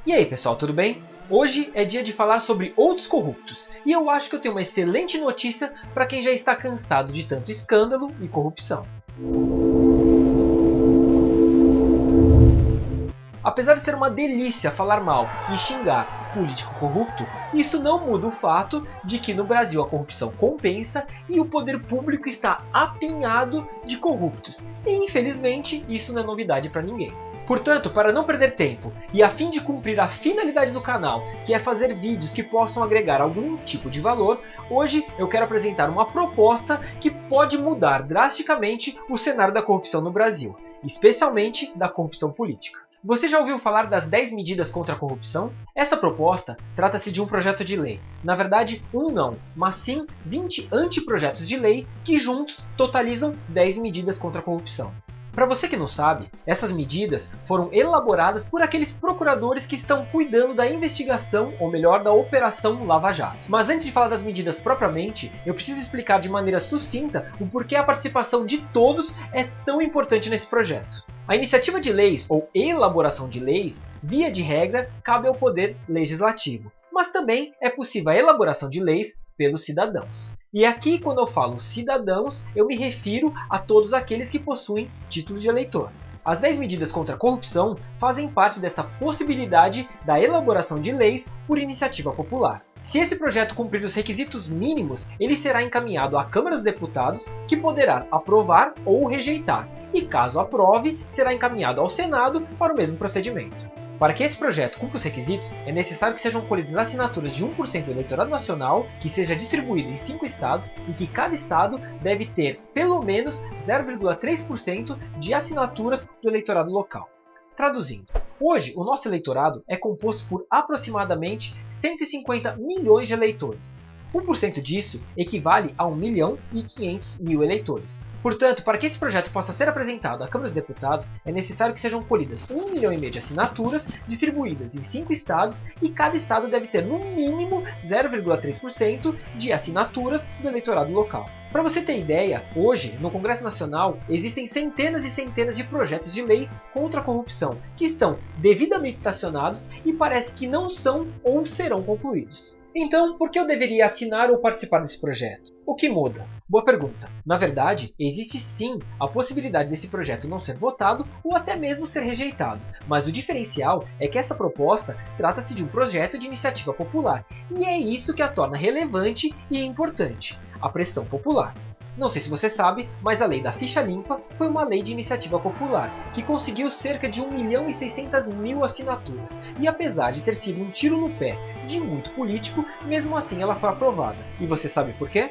E aí pessoal, tudo bem? Hoje é dia de falar sobre outros corruptos, e eu acho que eu tenho uma excelente notícia para quem já está cansado de tanto escândalo e corrupção. Apesar de ser uma delícia falar mal e xingar político corrupto, isso não muda o fato de que no Brasil a corrupção compensa e o poder público está apinhado de corruptos. E infelizmente isso não é novidade para ninguém. Portanto, para não perder tempo e a fim de cumprir a finalidade do canal, que é fazer vídeos que possam agregar algum tipo de valor, hoje eu quero apresentar uma proposta que pode mudar drasticamente o cenário da corrupção no Brasil, especialmente da corrupção política. Você já ouviu falar das 10 medidas contra a corrupção? Essa proposta trata-se de um projeto de lei. Na verdade, um não, mas sim 20 anteprojetos de lei que juntos totalizam 10 medidas contra a corrupção. Para você que não sabe, essas medidas foram elaboradas por aqueles procuradores que estão cuidando da investigação, ou melhor, da Operação Lava Jato. Mas antes de falar das medidas propriamente, eu preciso explicar de maneira sucinta o porquê a participação de todos é tão importante nesse projeto. A iniciativa de leis ou elaboração de leis, via de regra, cabe ao poder legislativo, mas também é possível a elaboração de leis pelos cidadãos. E aqui, quando eu falo cidadãos, eu me refiro a todos aqueles que possuem títulos de eleitor. As 10 medidas contra a corrupção fazem parte dessa possibilidade da elaboração de leis por iniciativa popular. Se esse projeto cumprir os requisitos mínimos, ele será encaminhado à Câmara dos Deputados, que poderá aprovar ou rejeitar, e caso aprove, será encaminhado ao Senado para o mesmo procedimento. Para que esse projeto cumpra os requisitos, é necessário que sejam colhidas assinaturas de 1% do eleitorado nacional, que seja distribuído em 5 estados e que cada estado deve ter pelo menos 0,3% de assinaturas do eleitorado local. Traduzindo, hoje o nosso eleitorado é composto por aproximadamente 150 milhões de eleitores. 1% disso equivale a 1.500.000 eleitores. Portanto, para que esse projeto possa ser apresentado à Câmara dos Deputados, é necessário que sejam colhidas 1,5 milhão de assinaturas distribuídas em 5 estados e cada estado deve ter no mínimo 0,3% de assinaturas do eleitorado local. Para você ter ideia, hoje, no Congresso Nacional, existem centenas e centenas de projetos de lei contra a corrupção, que estão devidamente estacionados e parece que não são ou serão concluídos. Então, por que eu deveria assinar ou participar desse projeto? O que muda? Boa pergunta. Na verdade, existe sim a possibilidade desse projeto não ser votado ou até mesmo ser rejeitado. Mas o diferencial é que essa proposta trata-se de um projeto de iniciativa popular. E é isso que a torna relevante e importante: a pressão popular. Não sei se você sabe, mas a lei da ficha limpa foi uma lei de iniciativa popular, que conseguiu cerca de 1.600.000 assinaturas, e apesar de ter sido um tiro no pé de muito político, mesmo assim ela foi aprovada. E você sabe por quê?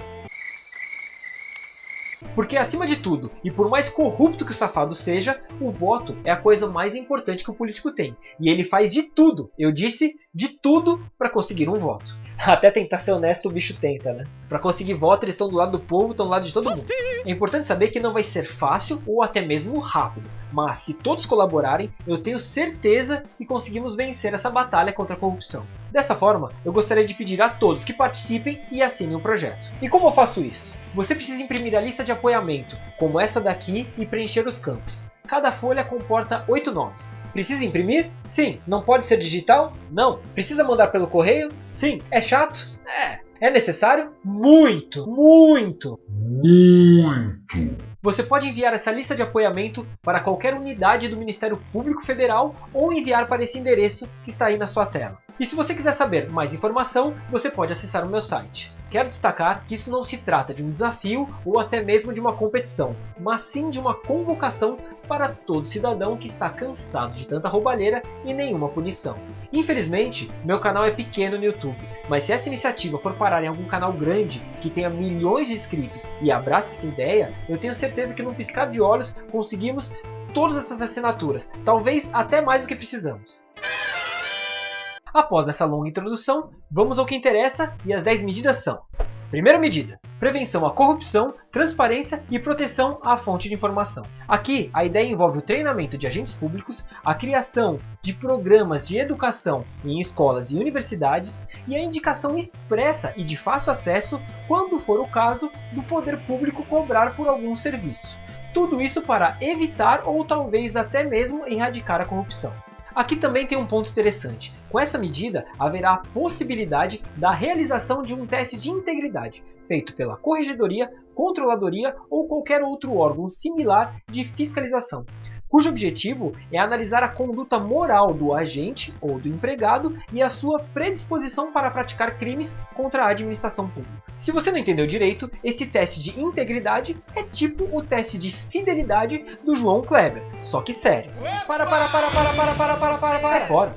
Porque acima de tudo, e por mais corrupto que o safado seja, o voto é a coisa mais importante que o político tem. E ele faz de tudo, eu disse de tudo, para conseguir um voto. Até tentar ser honesto o bicho tenta, né? Para conseguir voto eles estão do lado do povo, estão do lado de todo mundo. É importante saber que não vai ser fácil ou até mesmo rápido. Mas se todos colaborarem, eu tenho certeza que conseguimos vencer essa batalha contra a corrupção. Dessa forma, eu gostaria de pedir a todos que participem e assinem o projeto. E como eu faço isso? Você precisa imprimir a lista de apoiamento, como essa daqui, e preencher os campos. Cada folha comporta 8 nomes. Precisa imprimir? Sim. Não pode ser digital? Não. Precisa mandar pelo correio? Sim. É chato? É necessário? Muito! Muito! Você pode enviar essa lista de apoiamento para qualquer unidade do Ministério Público Federal ou enviar para esse endereço que está aí na sua tela. E se você quiser saber mais informação, você pode acessar o meu site. Quero destacar que isso não se trata de um desafio ou até mesmo de uma competição, mas sim de uma convocação para todo cidadão que está cansado de tanta roubalheira e nenhuma punição. Infelizmente, meu canal é pequeno no YouTube, mas se essa iniciativa for parar em algum canal grande que tenha milhões de inscritos e abrace essa ideia, eu tenho certeza que num piscar de olhos conseguimos todas essas assinaturas, talvez até mais do que precisamos. Após essa longa introdução, vamos ao que interessa, e as 10 medidas são: primeira medida: prevenção à corrupção, transparência e proteção à fonte de informação. Aqui, a ideia envolve o treinamento de agentes públicos, a criação de programas de educação em escolas e universidades e a indicação expressa e de fácil acesso, quando for o caso, do poder público cobrar por algum serviço. Tudo isso para evitar ou talvez até mesmo erradicar a corrupção. Aqui também tem um ponto interessante. Com essa medida, haverá a possibilidade da realização de um teste de integridade, feito pela Corregedoria, Controladoria ou qualquer outro órgão similar de fiscalização, cujo objetivo é analisar a conduta moral do agente ou do empregado e a sua predisposição para praticar crimes contra a administração pública. Se você não entendeu direito, esse teste de integridade é tipo o teste de fidelidade do João Kleber, só que sério. Para, fora.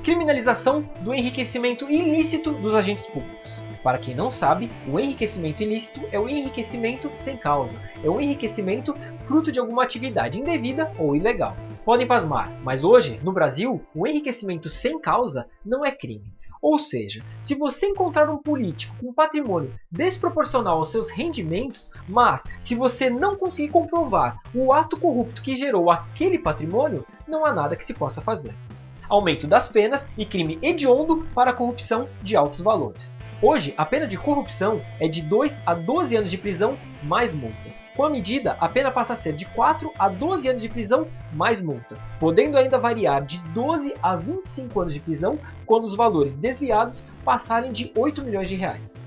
Criminalização do enriquecimento ilícito dos agentes públicos. Para quem não sabe, o enriquecimento ilícito é o enriquecimento sem causa, é o enriquecimento fruto de alguma atividade indevida ou ilegal. Podem pasmar, mas hoje, no Brasil, o enriquecimento sem causa não é crime. Ou seja, se você encontrar um político com patrimônio desproporcional aos seus rendimentos, mas se você não conseguir comprovar o ato corrupto que gerou aquele patrimônio, não há nada que se possa fazer. Aumento das penas e crime hediondo para a corrupção de altos valores. Hoje, a pena de corrupção é de 2 a 12 anos de prisão mais multa. Com a medida, a pena passa a ser de 4 a 12 anos de prisão mais multa, podendo ainda variar de 12 a 25 anos de prisão quando os valores desviados passarem de 8 milhões de reais.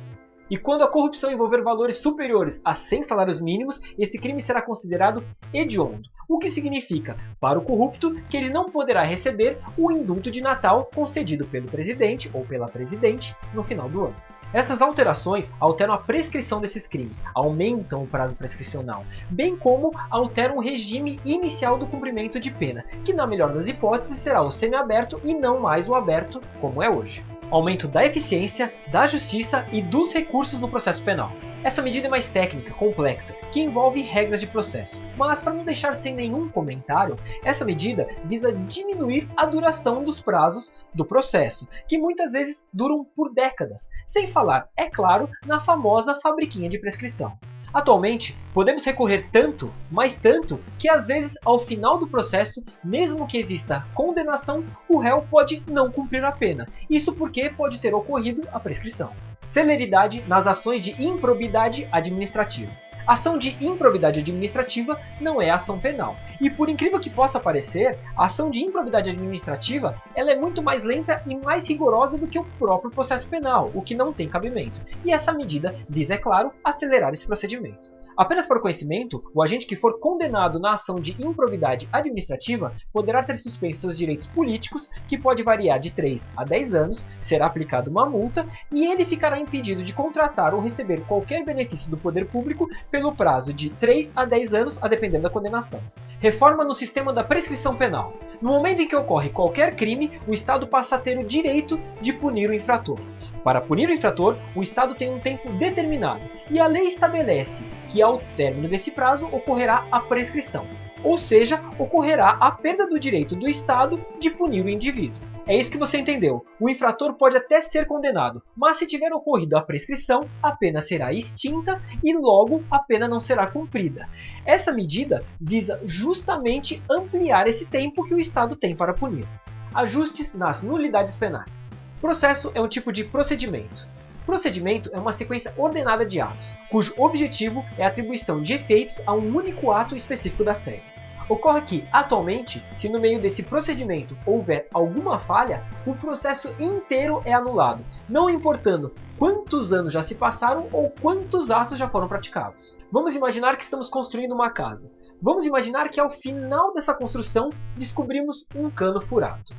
E quando a corrupção envolver valores superiores a 100 salários mínimos, esse crime será considerado hediondo, o que significa, para o corrupto, que ele não poderá receber o indulto de Natal concedido pelo presidente ou pela presidente no final do ano. Essas alterações alteram a prescrição desses crimes, aumentam o prazo prescricional, bem como alteram o regime inicial do cumprimento de pena, que na melhor das hipóteses será o semiaberto e não mais o aberto como é hoje. Aumento da eficiência, da justiça e dos recursos no processo penal. Essa medida é mais técnica, complexa, que envolve regras de processo. Mas para não deixar sem nenhum comentário, essa medida visa diminuir a duração dos prazos do processo, que muitas vezes duram por décadas, sem falar, é claro, na famosa fabriquinha de prescrição. Atualmente, podemos recorrer tanto, mas tanto, que às vezes ao final do processo, mesmo que exista condenação, o réu pode não cumprir a pena. Isso porque pode ter ocorrido a prescrição. Celeridade nas ações de improbidade administrativa. Ação de improbidade administrativa não é ação penal. E por incrível que possa parecer, a ação de improbidade administrativa ela é muito mais lenta e mais rigorosa do que o próprio processo penal, o que não tem cabimento. E essa medida visa, é claro, acelerar esse procedimento. Apenas para o conhecimento, o agente que for condenado na ação de improbidade administrativa poderá ter suspensos seus direitos políticos, que pode variar de 3 a 10 anos, será aplicada uma multa e ele ficará impedido de contratar ou receber qualquer benefício do poder público pelo prazo de 3 a 10 anos, a depender da condenação. Reforma no sistema da prescrição penal. No momento em que ocorre qualquer crime, o Estado passa a ter o direito de punir o infrator. Para punir o infrator, o Estado tem um tempo determinado e a lei estabelece que ao término desse prazo ocorrerá a prescrição, ou seja, ocorrerá a perda do direito do Estado de punir o indivíduo. É isso que você entendeu. O infrator pode até ser condenado, mas se tiver ocorrido a prescrição, a pena será extinta e logo a pena não será cumprida. Essa medida visa justamente ampliar esse tempo que o Estado tem para punir. Ajustes nas nulidades penais. Processo é um tipo de procedimento. Procedimento é uma sequência ordenada de atos, cujo objetivo é a atribuição de efeitos a um único ato específico da série. Ocorre que, atualmente, se no meio desse procedimento houver alguma falha, o processo inteiro é anulado, não importando quantos anos já se passaram ou quantos atos já foram praticados. Vamos imaginar que estamos construindo uma casa. Vamos imaginar que ao final dessa construção descobrimos um cano furado.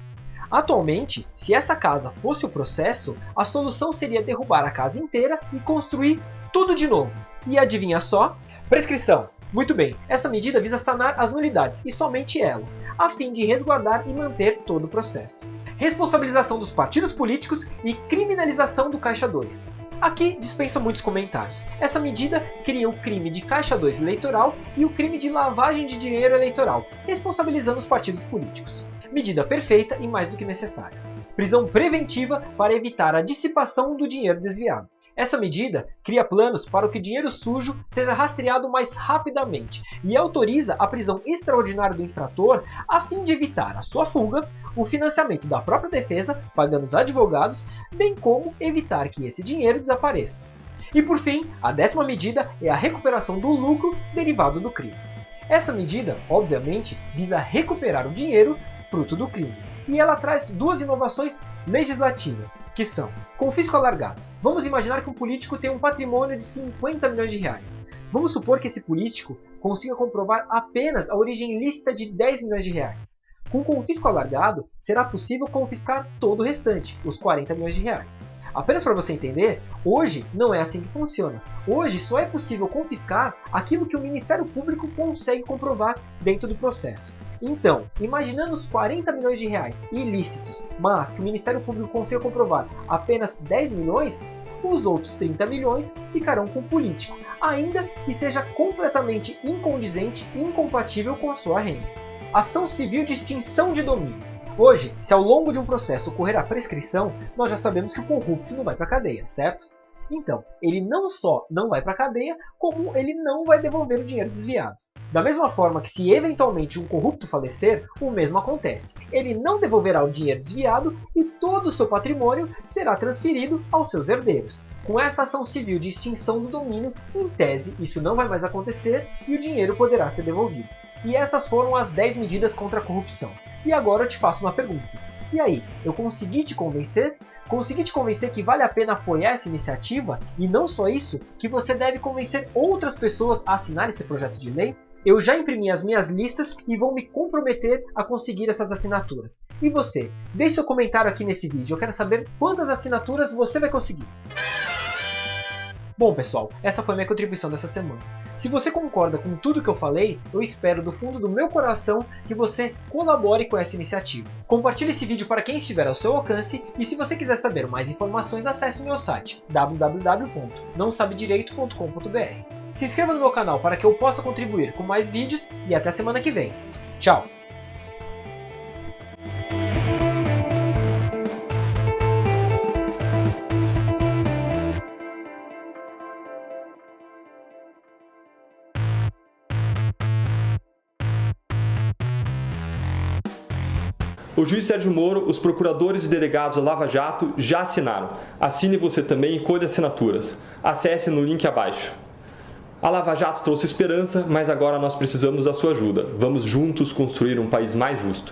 Atualmente, se essa casa fosse o processo, a solução seria derrubar a casa inteira e construir tudo de novo. E adivinha só? Prescrição. Muito bem, essa medida visa sanar as nulidades, e somente elas, a fim de resguardar e manter todo o processo. Responsabilização dos partidos políticos e criminalização do Caixa 2. Aqui dispensa muitos comentários. Essa medida cria o crime de Caixa 2 eleitoral e o crime de lavagem de dinheiro eleitoral, responsabilizando os partidos políticos. Medida perfeita e mais do que necessária. Prisão preventiva para evitar a dissipação do dinheiro desviado. Essa medida cria planos para que o dinheiro sujo seja rastreado mais rapidamente e autoriza a prisão extraordinária do infrator a fim de evitar a sua fuga, o financiamento da própria defesa, pagando os advogados, bem como evitar que esse dinheiro desapareça. E por fim, a 10ª medida é a recuperação do lucro derivado do crime. Essa medida, obviamente, visa recuperar o dinheiro fruto do crime. E ela traz duas inovações legislativas, que são confisco alargado. Vamos imaginar que um político tem um patrimônio de 50 milhões de reais. Vamos supor que esse político consiga comprovar apenas a origem ilícita de 10 milhões de reais. Com confisco alargado, será possível confiscar todo o restante, os 40 milhões de reais. Apenas para você entender, hoje não é assim que funciona. Hoje só é possível confiscar aquilo que o Ministério Público consegue comprovar dentro do processo. Então, imaginando os 40 milhões de reais ilícitos, mas que o Ministério Público consiga comprovar apenas 10 milhões, os outros 30 milhões ficarão com o político, ainda que seja completamente incondizente e incompatível com a sua renda. Ação civil de extinção de domínio. Hoje, se ao longo de um processo ocorrer a prescrição, nós já sabemos que o corrupto não vai para a cadeia, certo? Então, ele não só não vai para a cadeia, como ele não vai devolver o dinheiro desviado. Da mesma forma que se eventualmente um corrupto falecer, o mesmo acontece. Ele não devolverá o dinheiro desviado e todo o seu patrimônio será transferido aos seus herdeiros. Com essa ação civil de extinção do domínio, em tese, isso não vai mais acontecer e o dinheiro poderá ser devolvido. E essas foram as 10 medidas contra a corrupção. E agora eu te faço uma pergunta. E aí, eu consegui te convencer? Consegui te convencer que vale a pena apoiar essa iniciativa? E não só isso, que você deve convencer outras pessoas a assinar esse projeto de lei? Eu já imprimi as minhas listas e vou me comprometer a conseguir essas assinaturas. E você? Deixe seu comentário aqui nesse vídeo, eu quero saber quantas assinaturas você vai conseguir. Bom pessoal, essa foi a minha contribuição dessa semana. Se você concorda com tudo que eu falei, eu espero do fundo do meu coração que você colabore com essa iniciativa. Compartilhe esse vídeo para quem estiver ao seu alcance e se você quiser saber mais informações, acesse meu site www.naosabedireito.com.br. Se inscreva no meu canal para que eu possa contribuir com mais vídeos e até semana que vem. Tchau! O juiz Sérgio Moro, os procuradores e delegados da Lava Jato já assinaram. Assine você também e colhe assinaturas. Acesse no link abaixo. A Lava Jato trouxe esperança, mas agora nós precisamos da sua ajuda. Vamos juntos construir um país mais justo.